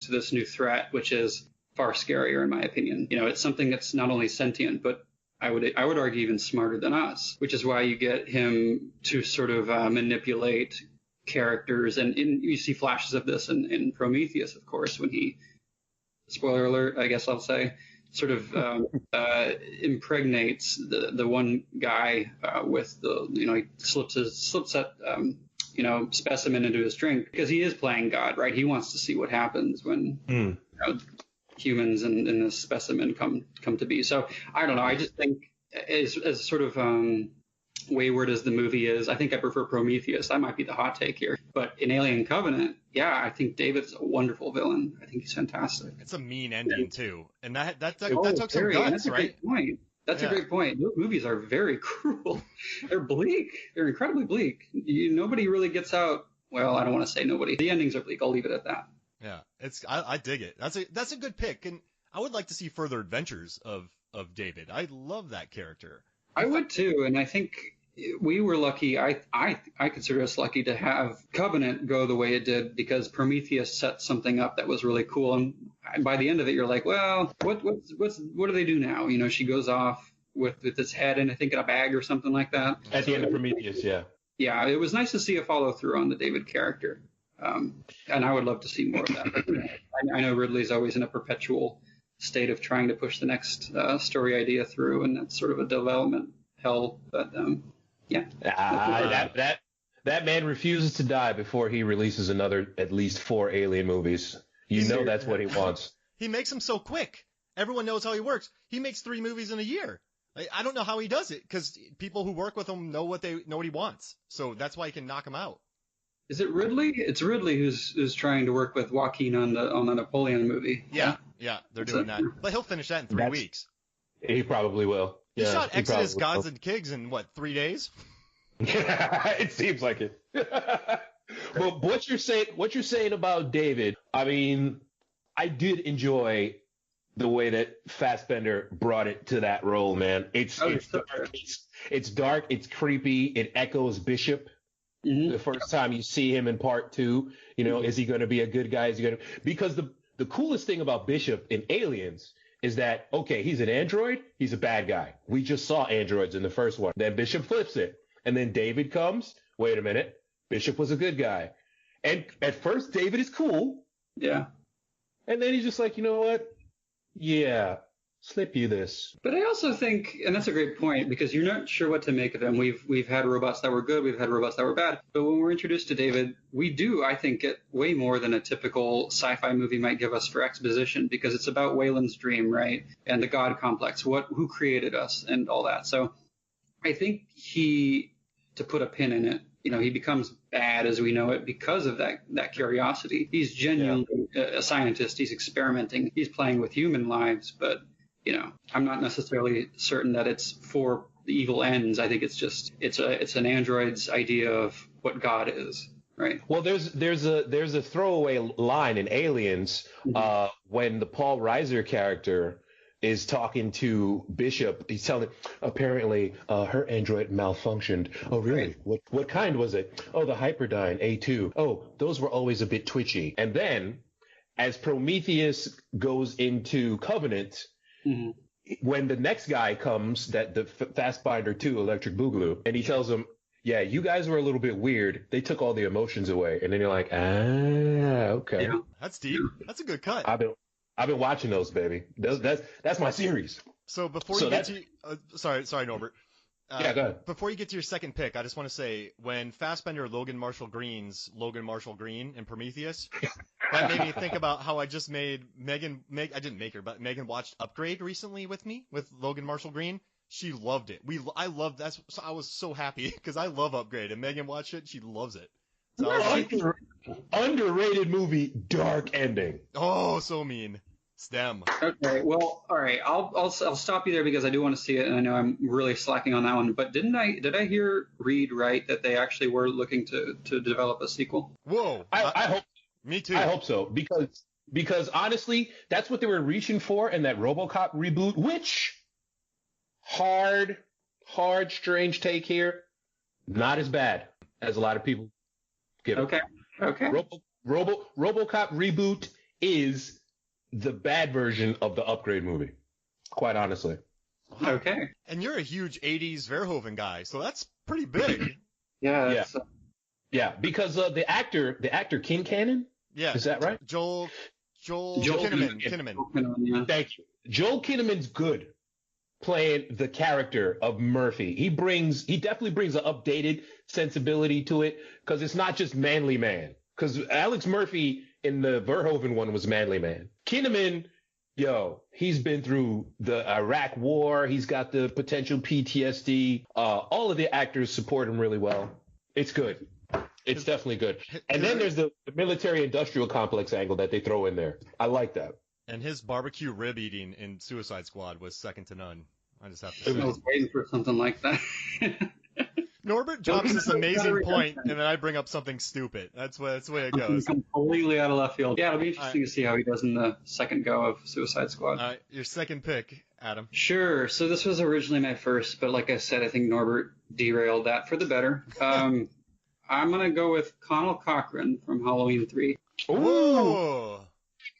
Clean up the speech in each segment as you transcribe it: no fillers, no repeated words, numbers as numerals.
to this new threat, which is far scarier in my opinion. It's something that's not only sentient, but I would argue even smarter than us, which is why you get him to sort of manipulate characters. And you see flashes of this in Prometheus, of course, when he, spoiler alert, I guess I'll say, sort of impregnates the one guy with the, he slips that specimen into his drink, because he is playing God, right? He wants to see what happens when humans and this specimen come to be. So I don't know. I just think as sort of wayward as the movie is, I think I prefer Prometheus. That might be the hot take here. But in Alien Covenant, yeah, I think David's a wonderful villain. I think he's fantastic. It's a mean ending too, and that took some guts, that's a right? Great point. That's a great point. Those movies are very cruel. They're bleak. They're incredibly bleak. Nobody really gets out. Well, I don't want to say nobody. The endings are bleak. I'll leave it at that. Yeah, I dig it. That's a good pick, and I would like to see further adventures of David. I love that character. I would too, and I think we were lucky. I consider us lucky to have Covenant go the way it did, because Prometheus set something up that was really cool. And by the end of it, you're like, well, what do they do now? She goes off with its head in, I think, in a bag or something like that. At the end of Prometheus, yeah. Yeah, it was nice to see a follow through on the David character. And I would love to see more of that. I know Ridley's always in a perpetual state of trying to push the next story idea through, and that's sort of a development hell. But yeah. That man refuses to die before he releases another at least 4 Alien movies. That's what he wants. He makes them so quick. Everyone knows how he works. He makes 3 movies in a year. I don't know how he does it, because people who work with him know what he wants. So that's why he can knock them out. Is it Ridley? It's Ridley who's trying to work with Joaquin on the Napoleon movie. Yeah, they're doing that. But he'll finish that in 3 weeks. He probably will. He shot Exodus, Gods and Kigs in, 3 days? It seems like it. But what you're saying about David, I mean, I did enjoy the way that Fassbender brought it to that role, man. It's dark, it's creepy, it echoes Bishop. Mm-hmm. The first time you see him in part 2, is he going to be a good guy? Because the coolest thing about Bishop in Aliens is that, okay, he's an android, he's a bad guy. We just saw androids in the first one. Then Bishop flips it. And then David comes, wait a minute, Bishop was a good guy. And at first, David is cool. Yeah. And then he's just like, you know what? Yeah, slip you this. But I also think, and that's a great point, because you're not sure what to make of him. We've had robots that were good, we've had robots that were bad. But when we're introduced to David, we do, I think, get way more than a typical sci-fi movie might give us for exposition, because it's about Wayland's dream, right? And the God complex, who created us and all that. So I think to put a pin in it, he becomes bad as we know it because of that curiosity. He's genuinely a scientist. He's experimenting. He's playing with human lives, but I'm not necessarily certain that it's for the evil ends. I think it's an android's idea of what God is, right? Well, there's a throwaway line in Aliens when the Paul Reiser character is talking to Bishop. He's telling, apparently her android malfunctioned. Oh, really? Right. What kind was it? Oh, the Hyperdyne A2. Oh, those were always a bit twitchy. And then, as Prometheus goes into Covenant, when the next guy comes, the Fassbinder 2, Electric Boogaloo, and he tells him, yeah, you guys were a little bit weird. They took all the emotions away. And then you're like, okay. Yeah. That's deep. That's a good cut. I've been watching those, baby. That's my series. So before you get to sorry, Norbert. Yeah, go ahead. Before you get to your second pick, I just want to say, when Fassbender Logan Marshall Green in Prometheus, that made me think about how I just made Megan watched Upgrade recently with me with Logan Marshall Green. She loved it. I loved that. So I was so happy because I love Upgrade, and Megan watched it. She loves it. So underrated movie, dark ending. Oh, so mean. STEM. Okay, well, all right. I'll stop you there because I do want to see it, and I know I'm really slacking on that one. But did I read right that they actually were looking to develop a sequel? Whoa! I hope. Me too. I hope so because honestly, that's what they were reaching for in that RoboCop reboot. Which hard, strange take here. Not as bad as a lot of people give it. Okay. RoboCop reboot is the bad version of the Upgrade movie, quite honestly. Wow. Okay. And you're a huge 80s Verhoeven guy, so that's pretty big. Yeah. Yeah. Yeah, because the actor King Cannon, Yeah. is that right? Joel Kinnaman. Kinnaman. Yeah. Thank you. Joel Kinnaman's good playing the character of Murphy. He definitely brings an updated sensibility to it, because it's not just manly man. Because Alex Murphy in the Verhoeven one was manly man. Kinnaman, he's been through the Iraq War. He's got the potential PTSD. All of the actors support him really well. It's good. It's definitely good. And then there's the military-industrial complex angle that they throw in there. I like that. And his barbecue rib eating in Suicide Squad was second to none. I just have to say. I was waiting for something like that. Norbert drops this amazing point, and then I bring up something stupid. That's the way it goes. Completely out of left field. Yeah, it'll be interesting to see how he does in the second go of Suicide Squad. Your second pick, Adam. Sure. So this was originally my first, but like I said, I think Norbert derailed that for the better. I'm going to go with Connell Cochran from Halloween 3. Ooh.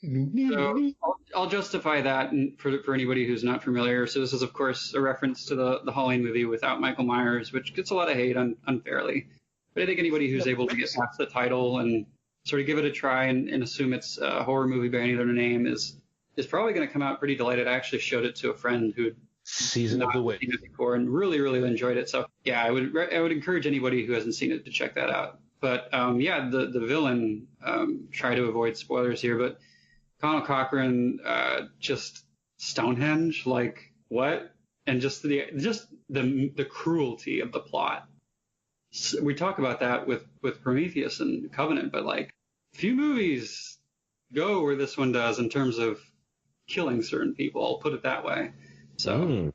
So I'll justify that for anybody who's not familiar. So this is, of course, a reference to the Halloween movie without Michael Myers, which gets a lot of hate unfairly. But I think anybody who's able to get past the title and sort of give it a try and assume it's a horror movie by any other name is probably going to come out pretty delighted. I actually showed it to a friend who Season of the Witch seen it before and really, really enjoyed it. So yeah, I would encourage anybody who hasn't seen it to check that out. But the villain, try to avoid spoilers here, but Connell Cochran, just Stonehenge, like what? And just the cruelty of the plot. So we talk about that with Prometheus and Covenant, but like few movies go where this one does in terms of killing certain people. I'll put it that way. So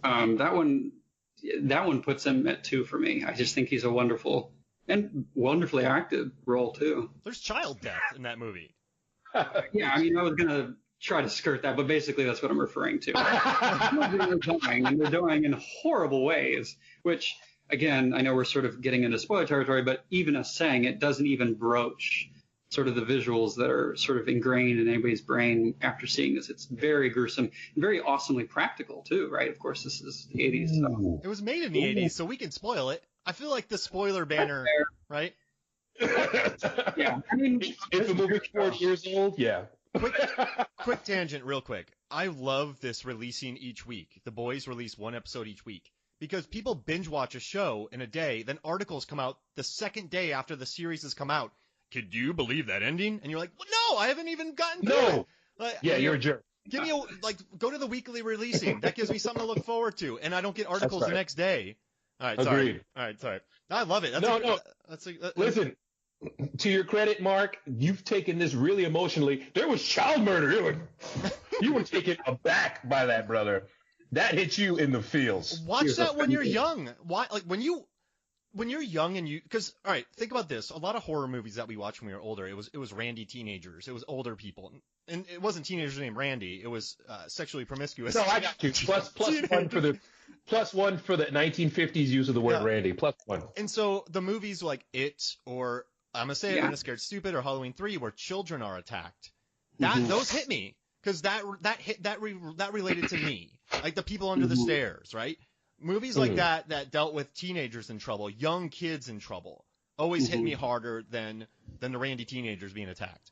that one puts him at 2 for me. I just think he's a wonderful and wonderfully acted role too. There's child death in that movie. Yeah, I mean, I was gonna try to skirt that, but basically that's what I'm referring to. They're dying in horrible ways, which again, I know we're sort of getting into spoiler territory, but even us saying it doesn't even broach sort of the visuals that are sort of ingrained in anybody's brain after seeing this. It's very gruesome and very awesomely practical too, right? Of course, this is the 80s. So. It was made in the 80s, so we can spoil it. I feel like the spoiler banner, right? Yeah, I mean, if the movie's 40 years old, yeah. Quick tangent, real quick. I love this releasing each week. The boys release one episode each week because people binge watch a show in a day, then articles come out the second day after the series has come out. Could you believe that ending? And you're like, well, no, I haven't even gotten to it. Yeah, you're a jerk. Give me go to the weekly releasing. That gives me something to look forward to, and I don't get articles the next day. All right, sorry. Agreed. All right, sorry. I love it. Listen, to your credit, Mark, you've taken this really emotionally. There was child murder. You were taken aback by that, brother. That hit you in the feels. Watch that when you're young. Why, like when you're young and because all right, think about this. A lot of horror movies that we watched when we were older, it was randy teenagers. It was older people. And it wasn't teenagers named Randy. It was sexually promiscuous. No, I got you. Plus one for the 1950s use of the word Randy. +1. And so the movies like It or I'm gonna say it, I'm Scared Stupid or Halloween 3 where children are attacked. Those hit me because that related to me. Like the people under the stairs, right? Movies like that dealt with teenagers in trouble, young kids in trouble, always hit me harder than the Randy teenagers being attacked.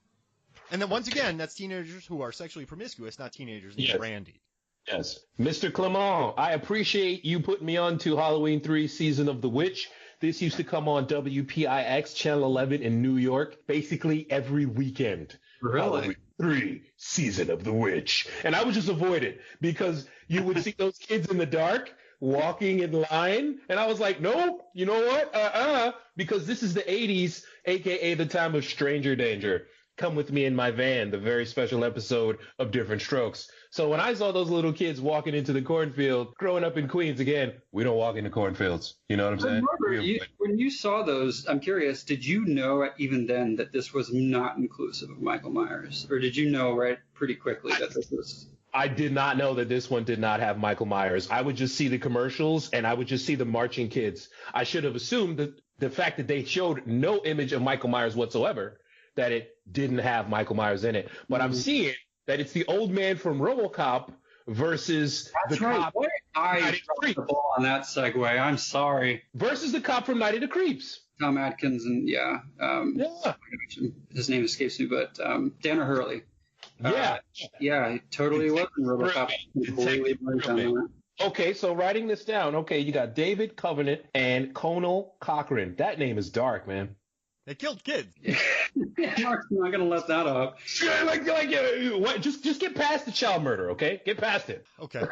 And then once again, that's teenagers who are sexually promiscuous, not teenagers named Randy. Yes. Mr. Clement, I appreciate you putting me on to Halloween 3 Season of the Witch. This used to come on WPIX Channel 11 in New York basically every weekend. Really? Halloween 3 Season of the Witch. And I would just avoid it because you would see those kids in the dark walking in line. And I was like, no, you know what? Because this is the 80s, a.k.a. the time of stranger danger. Come with me in my van, the very special episode of Different Strokes. So when I saw those little kids walking into the cornfield, growing up in Queens, again, we don't walk into cornfields. You know what I'm saying? When you saw those, I'm curious, did you know even then that this was not inclusive of Michael Myers? Or did you know right pretty quickly that this was... I did not know that this one did not have Michael Myers. I would just see the commercials and I would just see the marching kids. I should have assumed that the fact that they showed no image of Michael Myers whatsoever, that it didn't have Michael Myers in it. But I'm seeing that it's the old man from RoboCop versus That's the right. cop What? I Night of the dropped the Creeps. ball on that segue. I'm sorry. Versus the cop from Night of the Creeps. Tom Atkins and Yeah. his name escapes me, but Dana Hurley. Yeah. Yeah, he totally was in RoboCop. Completely blanked on that. Okay, so writing this down. Okay, you got David Covenant and Conal Cochran. That name is dark, man. They killed kids. Mark's not gonna let that up. What? Just get past the child murder, okay? Get past it. Okay.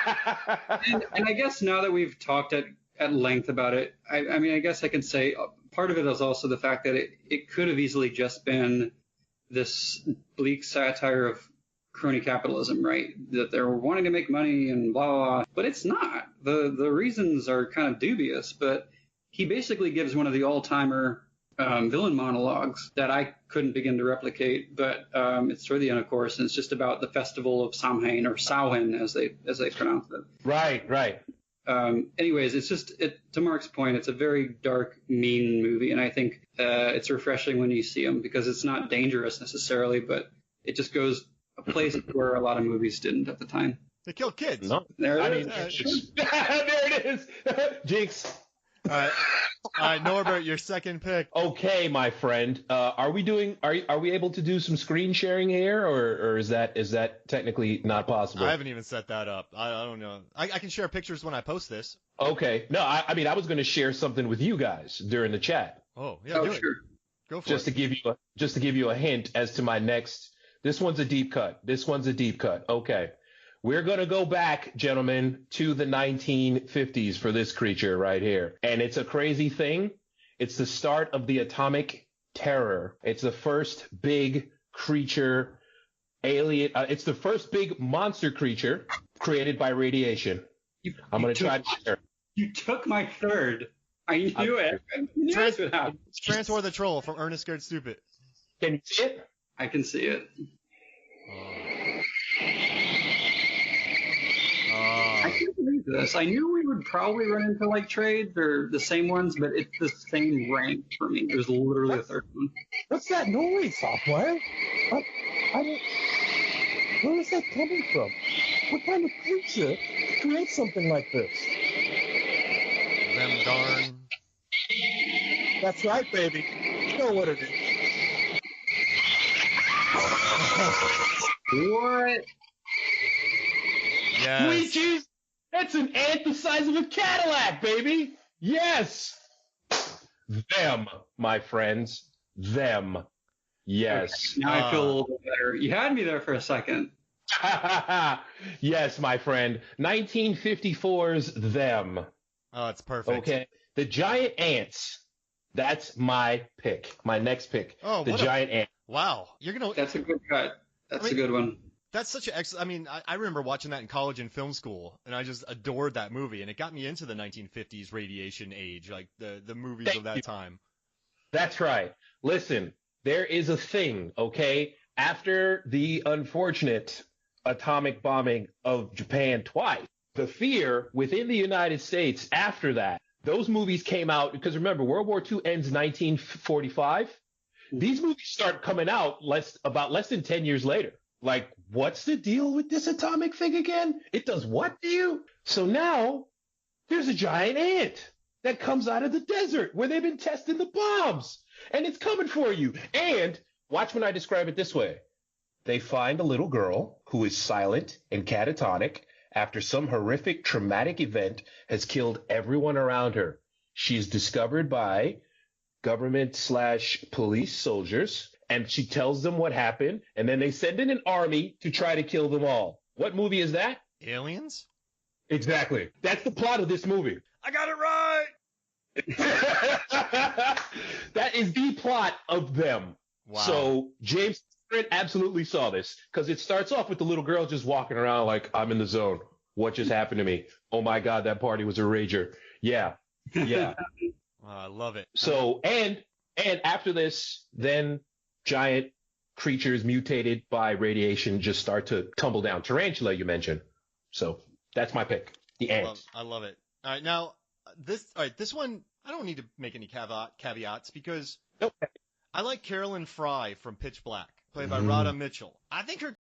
And I guess now that we've talked at length about it, I mean, I guess I can say part of it is also the fact that it could have easily just been this bleak satire of crony capitalism, right? That they're wanting to make money and blah, blah, blah. But it's not. The reasons are kind of dubious, but he basically gives one of the all-timer villain monologues that I couldn't begin to replicate, but it's toward the end, of course, and it's just about the festival of Samhain, or Samhain as they pronounce it. Right. Anyways, it's just, to Mark's point, it's a very dark, mean movie, and I think it's refreshing when you see them because it's not dangerous necessarily, but it just goes a place where a lot of movies didn't at the time. They killed kids. No. There it is. There it is. Jinx. All right, Norbert, your second pick. Okay, my friend. Are we able to do some screen sharing here, or is that technically not possible? I haven't even set that up. I don't know. I can share pictures when I post this. Okay. No, I mean I was going to share something with you guys during the chat. Oh, yeah, do it. Sure. Go for Just it. to give you a hint as to my next. This one's a deep cut. Okay. We're going to go back, gentlemen, to the 1950s for this creature right here. And it's a crazy thing. It's the start of the atomic terror. It's the first big creature, alien. It's the first big monster creature created by radiation. I'm going to try to share. You took my third. I knew it. I knew this would happen. Transform the Troll from Ernest Scared Stupid. Can you see it? I can see it. I can't believe this. I knew we would probably run into like trades or the same ones, but it's the same rank for me. It was literally the third one. What's that noise, Software? Where is that coming from? What kind of creature creates something like this? Them darn. That's right, baby. You know what it is. What? Yes. Sweet cheese. That's an ant the size of a Cadillac, baby. Yes. Them, my friends. Them. Yes. Okay, now I feel a little bit better. You had me there for a second. Yes, my friend. 1954's Them. Oh, it's perfect. Okay. The giant ants. That's my pick. My next pick. Oh, the giant ant. Wow. That's a good cut. That's a good one. That's such an excellent. I mean, I remember watching that in college and film school, and I just adored that movie, and it got me into the 1950s radiation age, like the movies Thank of that you. time. That's right. Listen, there is a thing, okay? After the unfortunate atomic bombing of Japan twice, the fear within the United States after that, those movies came out, because remember, World War II ends 1945. These movies start coming out about less than 10 years later. Like, what's the deal with this atomic thing again? It does what to you? So now there's a giant ant that comes out of the desert where they've been testing the bombs, and it's coming for you. And watch when I describe it this way. They find a little girl who is silent and catatonic after some horrific traumatic event has killed everyone around her. She is discovered by government/police soldiers, and she tells them what happened, and then they send in an army to try to kill them all. What movie is that? Aliens? Exactly. That's the plot of this movie. I got it right! That is the plot of Them. Wow. So James absolutely saw this, because it starts off with the little girl just walking around like, I'm in the zone. What just happened to me? Oh my God, that party was a rager. Yeah. I love it. So, and after this, then giant creatures mutated by radiation just start to tumble down. Tarantula, you mentioned. So that's my pick. The ant. I love it. All right, now this one I don't need to make any caveats because Okay. I like Carolyn Fry from Pitch Black, played by Radha Mitchell. I think her